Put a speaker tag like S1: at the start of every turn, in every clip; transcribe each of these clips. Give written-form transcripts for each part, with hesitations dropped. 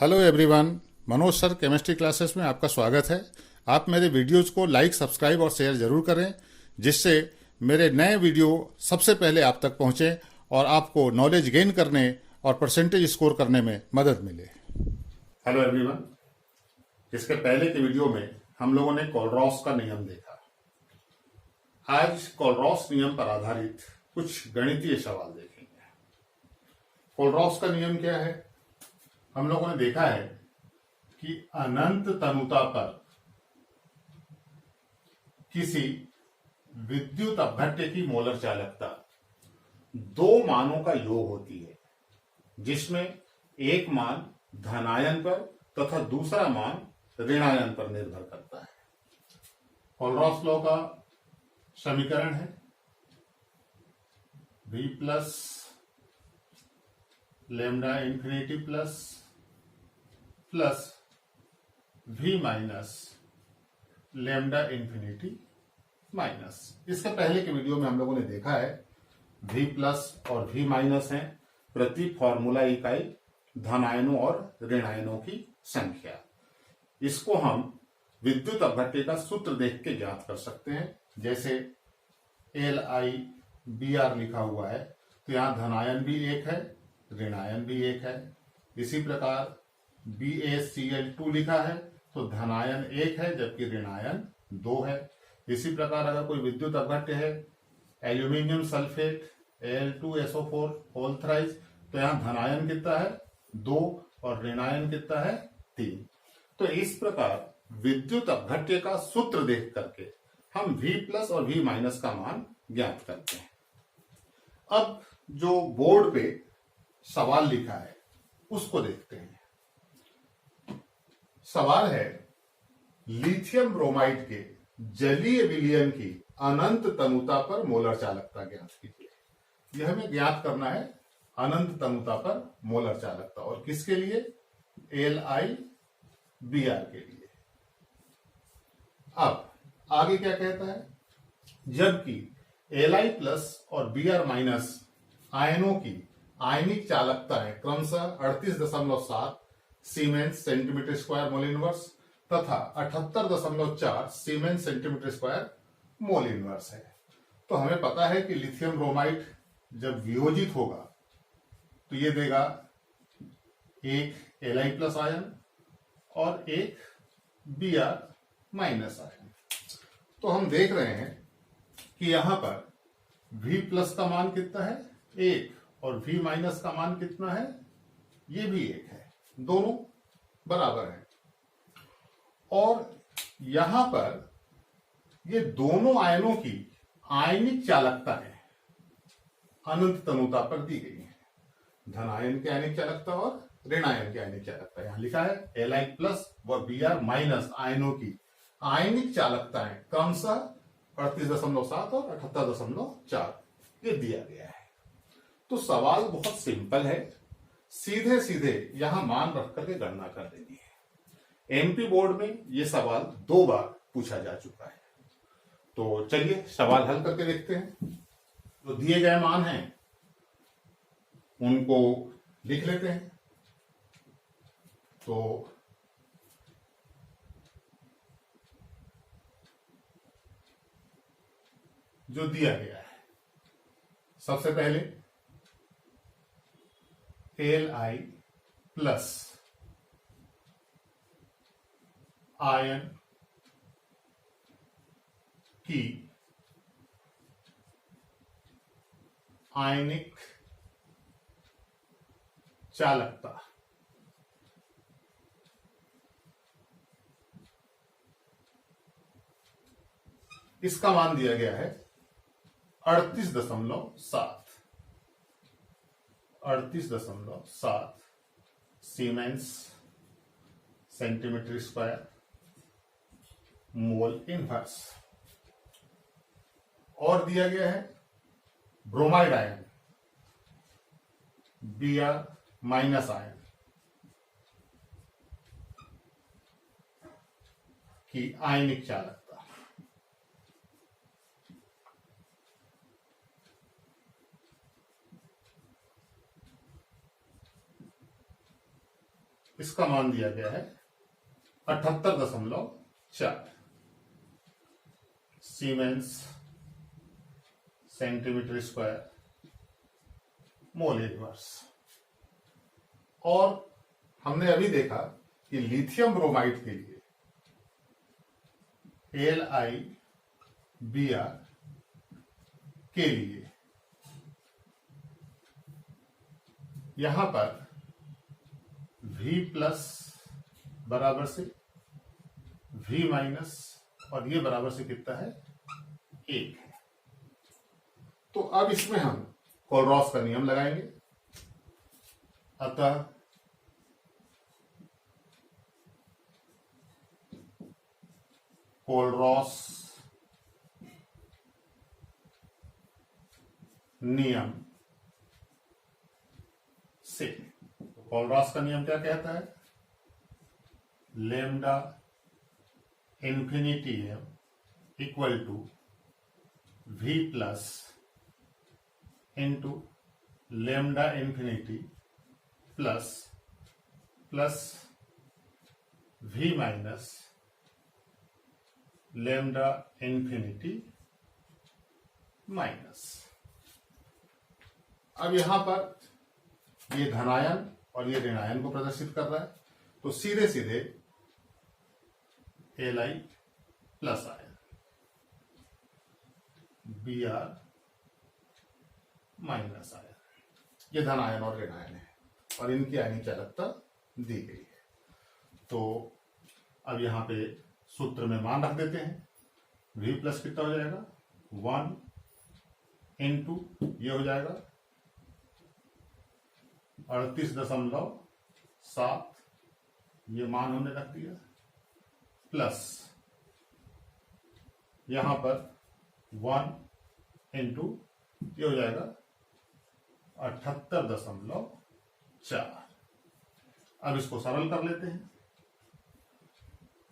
S1: Hello everyone, Manoj sir chemistry classes में आपका स्वागत है। आप मेरे वीडियोज़ को लाइक, सब्सक्राइब और शेयर ज़रूर करें, जिससे मेरे नए वीडियो सबसे पहले आप तक पहुँचें और आपको नॉलेज गेन करने और परसेंटेज स्कोर करने में मदद मिले। हेलो एवरीवन, इसके पहले के वीडियो में हम लोगों ने कोलरॉस का नियम देखा। आज कोलरॉस नियम पर आधारित कुछ गणितीय सवाल देखेंगे। कोलरॉस का नियम क्या है? हम लोगों ने देखा है कि अनंत तनुता पर किसी विद्युत अपघट्य की मोलर चालकता दो मानों का योग होती है, जिसमें एक मान धनायन पर तथा दूसरा मान ऋणायन पर निर्भर करता है। कोलरॉस लॉ का समीकरण है v plus lambda infinity plus v minus lambda infinity minus. इसके पहले के वीडियो में हम लोगों ने देखा है v प्लस और v माइनस है प्रति फॉर्मूला इकाई धनायनों और ऋणायनों की संख्या। इसको हम विद्युत अपघट्य का सूत्र देख के ज्ञात कर सकते हैं। जैसे LIBR लिखा हुआ है तो यहां धनायन भी एक है, ऋणायन भी एक है। इसी प्रकार BaCl2 लिखा है तो धनायन एक है जबकि ऋणायन दो है। इसी प्रकार अगर कोई विद्युत अपघट्य है aluminium sulphate Al2SO4 whole thrice, तो यहाँ धनायन कितना है? 2 और ऋणायन कितना है? 3। तो इस प्रकार विद्युत अपघट्य का सूत्र देख करके हम V प्लस और V माइनस का मान ज्ञात करते हैं। अब जो बोर्ड पे सवाल लिखा है उसको देखते हैं। सवाल है लिथियम ब्रोमाइड के जलीय विलयन की अनंत तनुता पर मोलर चालकता ज्ञात कीजिए। यह हमें ज्ञात करना है अनंत तनुता पर मोलर चालकता, और किसके लिए? LIBR के लिए। अब आगे क्या कहता है? जबकि Li प्लस और Br माइनस आयनों की आयनिक चालकता है क्रमशः 38.7 siemens centimetre square mole inverse तथा 78.4 siemens centimetre square mole inverse है। तो हमें पता है कि लिथियम ब्रोमाइड जब वियोजित होगा तो ये देगा एक Li प्लस आयन और एक Br माइनस आयन। तो हम देख रहे हैं कि यहां पर V प्लस का मान कितना है? 1, और V माइनस का मान कितना है? ये भी 1 है, दोनों बराबर हैं। और यहां पर ये दोनों आयनों की आयनिक चालकता है अनंत तनुता पर दी गई है। धनायन की आयनिक चालकता और ऋणायन की आयनिक चालकता यहां लिखा है। Li प्लस व Br माइनस आयनों की आयनिक चालकता है क्रमशः 38.7 और 78.4 ये दिया गया है। तो सवाल बहुत सिंपल है, सीधे सीधे यहां मान रख करके गणना कर देनी है। MP बोर्ड में यह सवाल 2 बार पूछा जा चुका है। तो चलिए सवाल हल करके देखते हैं। जो दिए गए मान हैं उनको लिख लेते हैं। तो जो दिया गया है, सबसे पहले Li प्लस आयन की आयनिक चालकता इसका मान दिया गया है 38.7 siemens centimetre square mole inverse. और दिया गया है bromide ion Br minus ion की आयनिक चालकता। इसका मान दिया गया है 78.4 siemens centimetre square mole inverse. और हमने अभी देखा कि लिथियम ब्रोमाइड के लिए LiBr के लिए यहां पर V प्लस बराबर से V माइनस और ये बराबर से कितना है 1 है। तो अब इसमें हम कोलरॉस का नियम लगाएंगे। अतः कोलरॉस नियम से, कोलरॉस का नियम क्या कहता है? Lambda infinity equal to V plus into lambda infinity plus V minus lambda infinity minus. अब यहां पर ये धनायन और ये ऋणायन को प्रदर्शित कर रहा है, तो सीधे सीधे Li plus ion Br minus ion, ये धनायन और ऋणायन है और इनकी आयनिक चालकता दी गई है। तो अब यहां पे सूत्र में मान रख देते हैं। V प्लस कितना हो जाएगा 1 इंटू ये हो जाएगा 38.7, ये मान हमने रख दिया, प्लस यहां पर 1 इंटू ये हो जाएगा 78.4। अब इसको सरल कर लेते हैं।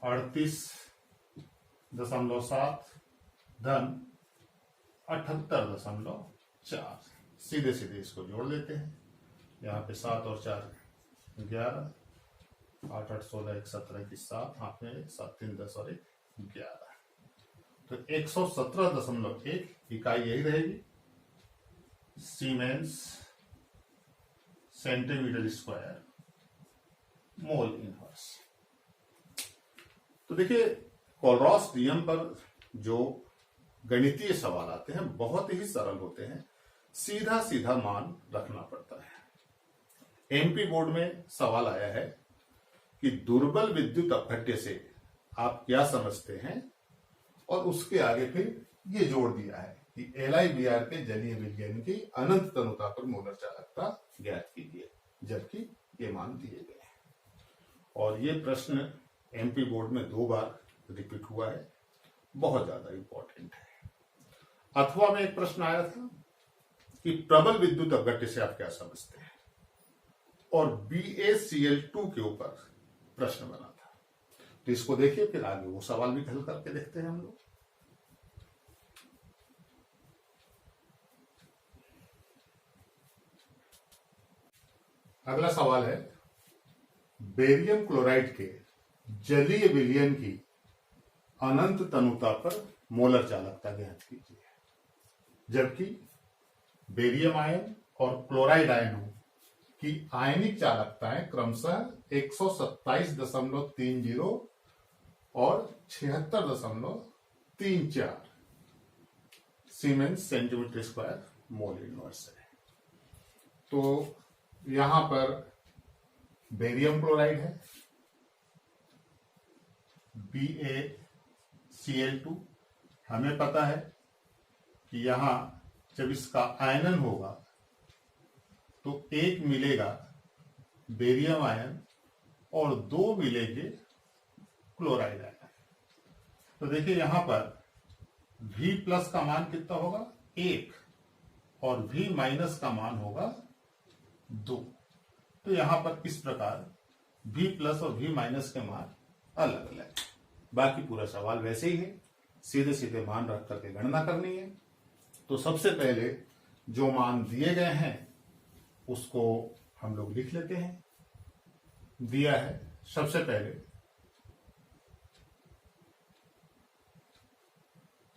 S1: 38.7 धन 78.4, सीधे सीधे इसको जोड़ देते हैं। यहाँ पे 7 और 4 11, 8 8 16 1 17 की 7, हाथ में 7 3 10 और 1 11, तो 117.1 इकाई यही रहेगी siemens centimetre square mole inverse. तो देखिए, कोलरॉस नियम पर जो गणितीय सवाल आते हैं बहुत ही सरल होते हैं, सीधा सीधा मान रखना पड़ता है। एमपी बोर्ड में सवाल आया है कि दुर्बल विद्युत अपघट्य से आप क्या समझते हैं, और उसके आगे फिर ये जोड़ दिया है कि LiBr के जलीय विलयन की अनंत तनुता पर मोलर चालकता ज्ञात कीजिए, जबकि ये मान दिए गए हैं। और ये प्रश्न एमपी बोर्ड में 2 बार रिपीट हुआ है, बहुत ज्यादा इंपॉर्टेंट है। अथवा में एक प्रश्न आया था कि प्रबल विद्युत अपघट्य से आप क्या समझते हैं, और BaCl2 के ऊपर प्रश्न बना था। तो इसको देखिए, फिर आगे वो सवाल भी हल करके देखते हैं हम लोग। अगला सवाल है, बेरियम क्लोराइड के जलीय विलयन की अनंत तनुता पर मोलर चालकता ज्ञात कीजिए, जबकि बेरियम आयन और क्लोराइड आयनों की आयनिक चालकताएं क्रमशः 127.30 और 76.34 siemens centimetre square mole inverse है। तो यहां पर बेरियम क्लोराइड है BaCl2, हमें पता है कि यहां जब इसका आयनन होगा तो 1 मिलेगा बेरियम आयन और 2 मिलेंगे क्लोराइड आयन। तो देखिए यहां पर V प्लस का मान कितना होगा 1 और V माइनस का मान होगा 2। तो यहां पर इस प्रकार V प्लस और V माइनस के मान अलग अलग है। बाकी पूरा सवाल वैसे ही है, सीधे सीधे मान रख करके गणना करनी है। तो सबसे पहले जो मान दिए गए हैं उसको हम लोग लिख लेते हैं। दिया है सबसे पहले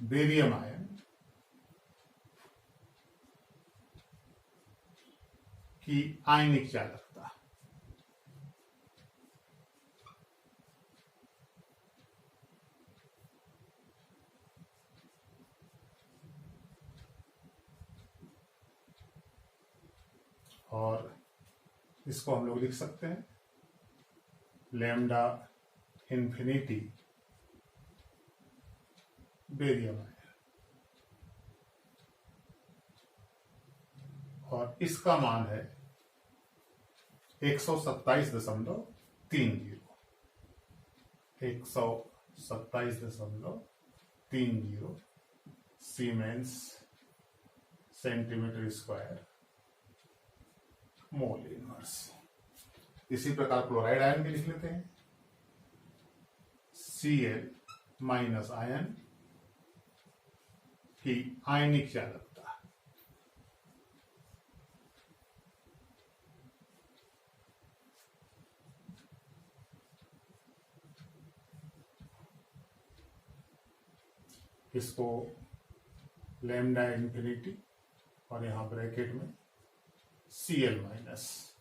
S1: बेरियम आयन की आयनिक चालकता, और इसको हम लोग लिख सकते हैं लैम्डा इन्फिनिटी बेरियम आयन, और इसका मान है 127.30 127.30 siemens centimetre square mole inverse. इसी प्रकार क्लोराइड आयन भी लिख लेते हैं, Cl माइनस आयन की आयनिक चालकता, इसको लैम्डा इन्फिनिटी और यहां ब्रैकेट में Cl माइनस,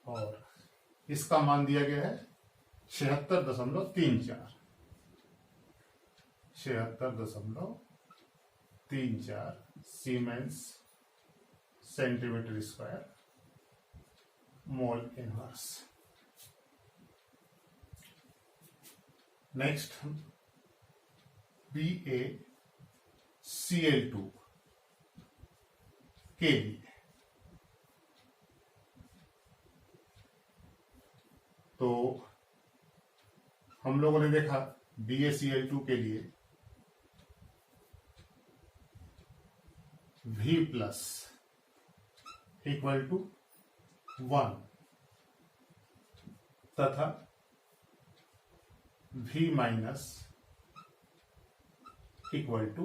S1: और इसका मान दिया गया है 76.34 siemens centimetre square mole inverse. Next BaCl2 के लिए, तो हम लोगों ने देखा BaCl2 के लिए V प्लस इक्वल टू 1 तथा V माइनस इक्वल टू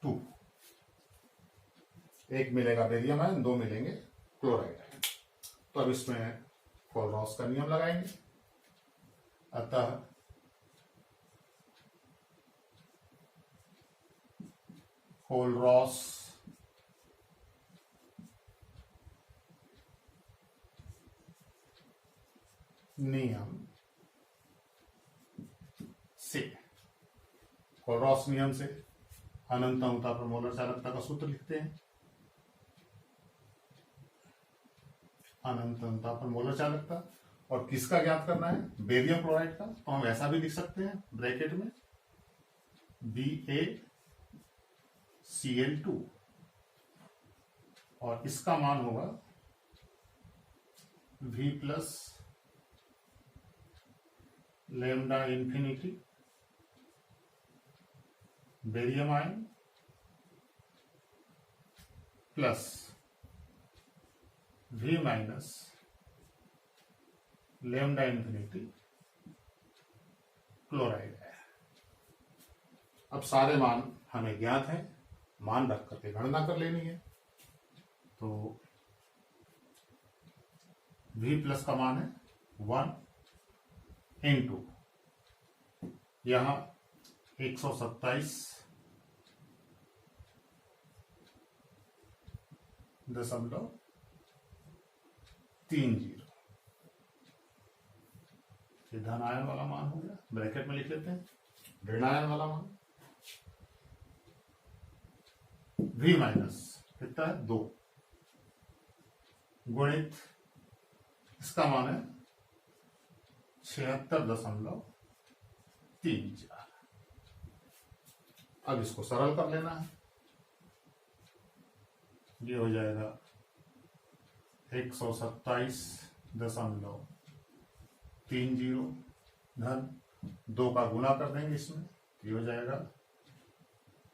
S1: 2। एक मिलेगा बेरियम आयन, दो मिलेंगे क्लोराइड आयन। तो अब इसमें कोलरॉस का नियम लगाएंगे। अतः कोलरॉस नियम से, कोलरॉस नियम से अनंत अणुता पर मोलर चालकता का सूत्र लिखते हैं। अनंत अणुता पर मोलर चालकता, और किसका ज्ञात करना है? बेरियम क्लोराइड का। तो हम ऐसा भी लिख सकते हैं ब्रैकेट में BaCl2, और इसका मान होगा V plus lambda infinity barium ion plus V minus lambda infinity chloride है। अब सारे मान हमें ज्ञात है, मान रख करके गणना कर लेनी है। तो V प्लस का मान है 1 इंटू यहां 127.30, धन आयन वाला मान हो गया, ब्रैकेट में लिख लेते हैं ऋण आयन वाला मान। V माइनस कितना है 2 गुणित इसका मान है 76.34। अब इसको सरल कर लेना है। ये हो जाएगा 127.30 धन 2 का गुना कर देंगे इसमें, ये हो जाएगा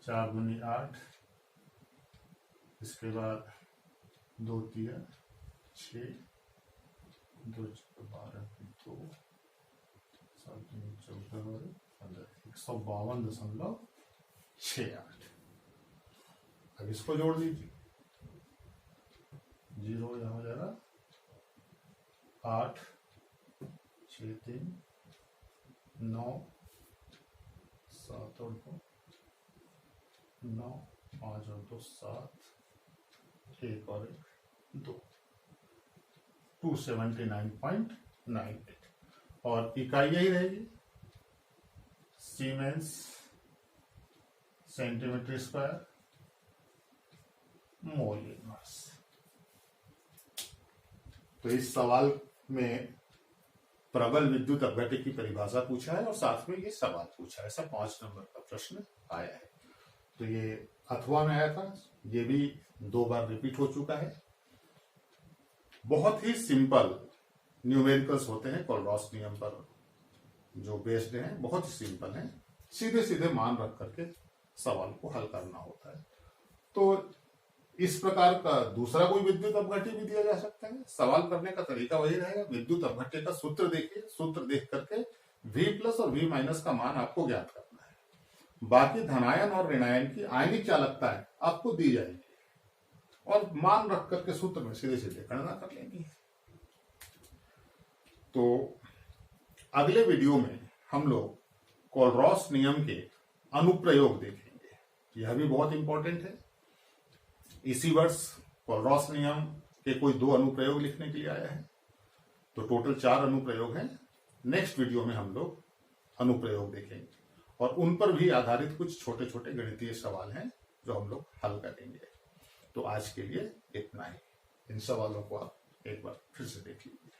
S1: 4 दूनी 8, इसके बाद 2 3 6, 2 12 2 7 14 152.68। अब इसको जोड़ दीजिए, 0 यहां हो जाएगा 8 6 3 9 7 और 2 9 5 और 2 7 1 और 1 2 279.98 और इकाई यही रहेगी siemens centimetre square mole inverse. तो इस सवाल में प्रबल विद्युत अपघट्य की परिभाषा पूछा है और साथ में ये सवाल पूछा है। ऐसा 5 नंबर का प्रश्न आया है। तो ये अथवा में आया था, ये भी 2 बार रिपीट हो चुका है। बहुत ही सिंपल न्यूमेरिकल्स होते हैं, कोलरॉस नियम पर जो बेस्ड हैं, बहुत ही सिंपल हैं। सीधे सीधे मान रख करके सवाल को हल करना होता है। तो इस प्रकार का दूसरा कोई विद्युत अपघट्य भी दिया जा सकता है। सवाल करने का तरीका वही रहेगा, विद्युत अपघट्य का सूत्र देखिए, सूत्र देख करके V+ और V- का मान आपको ज्ञात करना है। बाकी धनायन और ऋणायन की आयनिक चालकताएं आपको दी जाएगी और मान रख करके सूत्र में सीधे सीधे गणना कर लेंगे। तो अगले वीडियो में हम लोग कोलरॉस नियम के अनुप्रयोग देखेंगे। यह भी बहुत इंपॉर्टेंट है। इसी वर्ष कोलरॉस नियम के कोई 2 अनुप्रयोग लिखने के लिए आया है। तो टोटल 4 अनुप्रयोग हैं। नेक्स्ट वीडियो में हम लोग अनुप्रयोग देखेंगे और उन पर भी आधारित कुछ छोटे छोटे गणितीय सवाल हैं जो हम लोग हल करेंगे। तो आज के लिए इतना ही। इन सवालों को आप एक बार फिर से देख लीजिए।